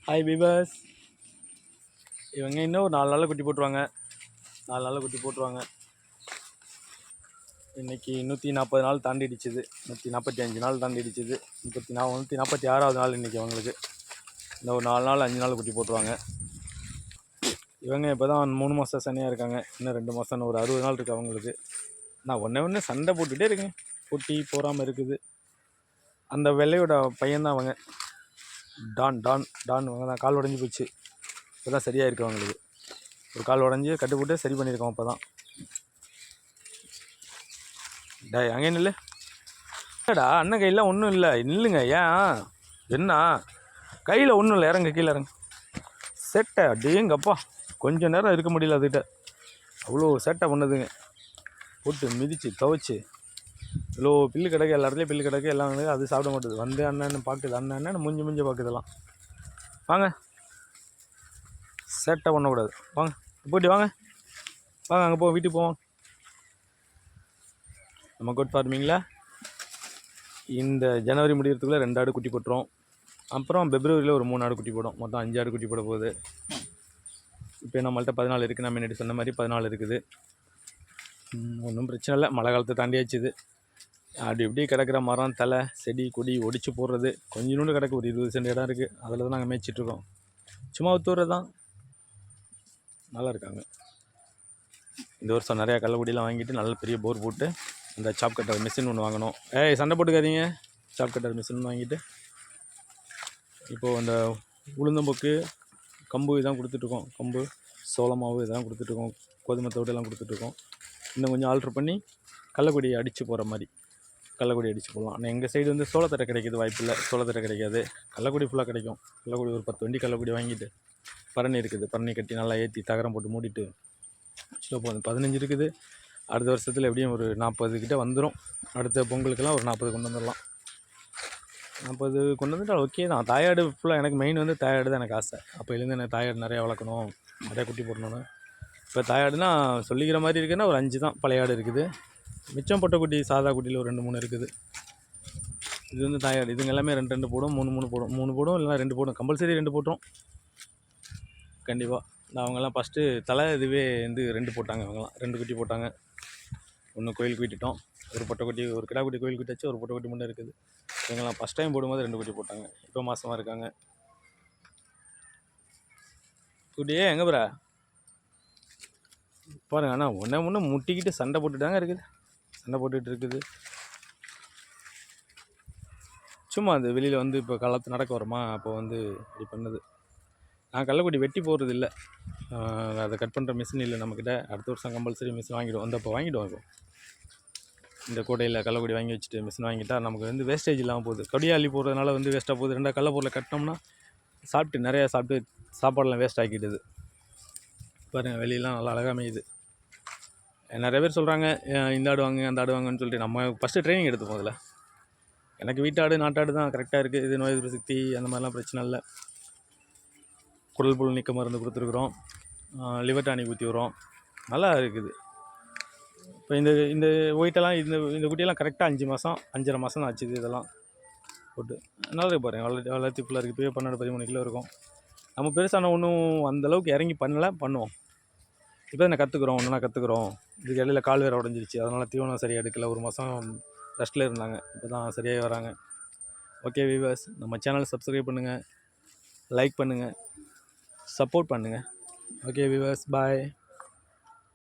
Hi viewers. இவங்க இன்னும் ஒரு 4 நாளில் குட்டி போட்டுருவாங்க. 4 நாளில் குட்டி போட்டுருவாங்க. இன்றைக்கி 140 நாள் தாண்டிடுச்சுது. 145 நாள் தாண்டிடுச்சுது. 146வது நாள் இன்றைக்கி அவங்களுக்கு. இந்த ஒரு 4 நாள் 5 நாள் குட்டி போட்டுருவாங்க. இவங்க இப்போ தான் 3 மாதம் சனியாக இருக்காங்க. இன்னும் 2 மாதம் ஒரு 60 நாள் இருக்குது அவங்களுக்கு. நான் ஒன்று சண்டை போட்டுகிட்டே இருக்கேன். குட்டி போகாமல் இருக்குது. அந்த வெள்ளையோட பையன்தான் அவங்க. டான் அவங்க தான். கால் உடஞ்சி போச்சு. இப்போ தான் சரியாக இருக்குது அவங்களுக்கு. ஒரு கால் உடஞ்சி கட்டு போட்டு சரி பண்ணியிருக்கோம். இப்போ தான் அங்கே நில்லு. இல்லைடா, அண்ணன் கையில் ஒன்றும் இல்லை. நில்லுங்க. ஏன் என்ன கையில் ஒன்றும் இல்லை. இறங்க, கீழே இறங்க. சேட்டை அப்படியேங்கப்பா. கொஞ்சம் நேரம் இருக்க முடியல அதுக்கிட்ட. அவ்வளோ சேட்டை பண்ணுதுங்க. போட்டு மிதித்து துவைச்சி இவ்வளோ பில்லு கிடக்கு. எல்லா இடத்துலையும் பில்லு கிடக்கு. எல்லாம் வந்து அது சாப்பிட மாட்டுது. வந்து அண்ணன் பார்க்குது. அண்ணன் முஞ்சி பார்க்குதெல்லாம். வாங்க, சேட்டை பண்ணக்கூடாது. வாங்க போட்டி வாங்க அங்கே போ. வீட்டுக்கு போவோம். நம்ம கோட் ஃபார்மிங்கில் இந்த ஜனவரி முடிகிறதுக்குள்ளே 2 ஆடு குட்டி போட்டுரும். அப்புறம் பிப்ரவரியில் ஒரு 3 ஆடு குட்டி போடும். மொத்தம் 5 ஆடு குட்டி போட போகுது. இப்போ நம்மள்ட்ட 14 இருக்குது. நான் முன்னாடி சொன்ன மாதிரி 14 இருக்குது. ஒன்றும் பிரச்சனை இல்லை. மழை காலத்தை தாண்டியாச்சுது. அப்படி இப்படி கிடக்கிற மரம், தலை, செடி, கொடி ஒடிச்சு போடுறது கொஞ்சோண்டு கிடக்கு. ஒரு 20 சென்ட் இடம் இருக்குது. அதில் தான் நாங்கள் மேய்ச்சிட்ருக்கோம். சும்மா ஒத்துறது தான். நல்லா இருக்காங்க. இந்த வருஷம் நிறையா கள்ளக்குடியெலாம் வாங்கிட்டு நல்ல பெரிய போர் போட்டு இந்த சாப் கட்டர் மிஷின் ஒன்று வாங்கணும். சண்டை போட்டுக்காதீங்க. சாப் கட்டர் மிஷின் வாங்கிட்டு இப்போது அந்த உளுந்தம்பொக்கு, கம்பு இதெல்லாம் கொடுத்துட்ருக்கோம். கம்பு, சோளமாவு இதெல்லாம் கொடுத்துட்ருக்கோம். கோதுமை தோட்டெல்லாம் கொடுத்துட்ருக்கோம். இன்னும் கொஞ்சம் ஆல்ட்ரு பண்ணி கள்ளக்குடியை அடித்து போகிற மாதிரி கள்ளக்குடி அடித்து போடலாம். ஆனால் எங்கள் சைடு வந்து சோளத்தட்டை கிடைக்கிது வாய்ப்பில்லை. சோளத்தட்டை கிடைக்காது. கள்ளக்குடி ஃபுல்லாக கிடைக்கும். கள்ளக்குடி ஒரு 10 வண்டி கள்ளக்குடி வாங்கிட்டு பரணி இருக்குது. பரணி கட்டி நல்லா ஏற்றி தகரம் போட்டு மூடிட்டு வச்சுட்டு போகுது. 15 இருக்குது. அடுத்த வருஷத்தில் எப்படியும் ஒரு 40 கிட்டே வந்துடும். அடுத்த பொங்கலுக்கெல்லாம் ஒரு 40 கொண்டு வந்துடலாம். 40 கொண்டு வந்துட்டால் ஓகே தான். தாயாடு ஃபுல்லாக எனக்கு மெயின் வந்து தாயாடு தான் எனக்கு ஆசை. அப்போலேருந்து எனக்கு தாயாடு நிறையா வளர்க்கணும், நிறையா குட்டி போடணுன்னு. இப்போ தாயாடுனா சொல்லிக்கிற மாதிரி இருக்குதுன்னா ஒரு 5 தான் பழைய ஆடு இருக்குது. மிச்சம் பொட்டை குட்டி சாதா குட்டியில் ஒரு 2-3 இருக்குது. இது வந்து தாயாடு. இதுங்க எல்லாமே 2 போடும், 3 போடும். 3 போடும், இல்லைனா 2 போடும். கம்பல்சரி 2 போட்டுரும் கண்டிப்பாக. அவங்கெல்லாம் ஃபஸ்ட்டு தலை இதுவே வந்து 2 போட்டாங்க. அவங்கெல்லாம் 2 குட்டி போட்டாங்க. ஒன்று கோயிலுக்கு விட்டுட்டோம். ஒரு பொட்டை குட்டி, ஒரு கிடா குட்டி கோயிலுக்கு விட்டாச்சு. ஒரு பொட்டை குட்டி மட்டும் இருக்குது. இவங்கெல்லாம் ஃபஸ்ட் டைம் போடும்போது 2 குட்டி போட்டாங்க. இப்போ மாதமாக இருக்காங்க. குட்டியே எங்கே போகிற பாருங்க. ஆனால் ஒன்று முட்டிக்கிட்டு சண்டை போட்டுட்டாங்க இருக்குது. சண்டை போட்டுக்கிட்டு இருக்குது. சும்மா அது வெளியில் வந்து இப்போ காலத்து நடக்க வரோமா, அப்போ வந்து இப்படி பண்ணுது. நான் கள்ளக்குடி வெட்டி போடுறது இல்லை. அதை கட் பண்ணுற மிஷின் இல்லை நம்மக்கிட்ட. அடுத்த வருஷம் கம்பல்சரி மிஷின் வாங்கிடுவோம். அந்த இப்போ வாங்கிடுவோம். இப்போ இந்த கோடையில் கள்ளக்குடி வாங்கி வச்சுட்டு மிஷின் வாங்கிட்டால் நமக்கு வந்து வேஸ்டேஜ் இல்லாமல் போகுது. கொடியை அள்ளி போடுறதுனால வந்து வேஸ்ட்டாக போகுது. 2 கடலப்பொருளை கட்டினோம்னா சாப்பிட்டு நிறையா சாப்பிட்டு சாப்பாடெல்லாம் வேஸ்ட் ஆக்கிடுது. பாருங்கள், வெளியெல்லாம் நல்லா அழகாக மேயுது. நிறைய பேர் சொல்கிறாங்க இந்த ஆடு வாங்க அந்த ஆடு வாங்கன்னு சொல்லிட்டு. நம்ம ஃபஸ்ட்டு ட்ரைனிங் எடுத்துப்போம். அதில் எனக்கு வீட்டாடு நாட்டாடு தான் கரெக்டாக இருக்குது. இது நோய் எதிர்ப்பு சக்தி அந்த மாதிரிலாம் பிரச்சனை இல்லை. குடல் புல் நீக்க மருந்து கொடுத்துருக்குறோம். லிவர் டானிக் ஊற்றி வரோம். நல்லா இருக்குது. இப்போ இந்த ஒயிட்டெல்லாம் இந்த குட்டியெல்லாம் கரெக்டாக 5 மாதம் 5.5 மாதம் தான் ஆச்சுது. இதெல்லாம் போட்டு நல்லா இருக்கு பாருங்கள். வளர்த்தி ஃபுல்லாக இருக்குது. இப்போயே 12-13 கிலோ இருக்கும். நம்ம பெருசான ஒன்றும் அந்தளவுக்கு இறங்கி பண்ணுவோம். இப்போ நான் கற்றுக்குறோம். ஒன்றுனா கற்றுக்குறோம். இதுக்கு இடையில கால் வேறு உடஞ்சிருச்சு. அதனால் தீவனம் சரியாக எடுக்கல. 1 மாதம் ரெஸ்ட்டில் இருந்தாங்க. இப்போ தான் சரியாகி வராங்க. ஓகே வீவர்ஸ், நம்ம சேனலை சப்ஸ்கிரைப் பண்ணுங்கள், லைக் பண்ணுங்கள், சப்போர்ட் பண்ணுங்கள். ஓகே வீவர்ஸ், பாய்.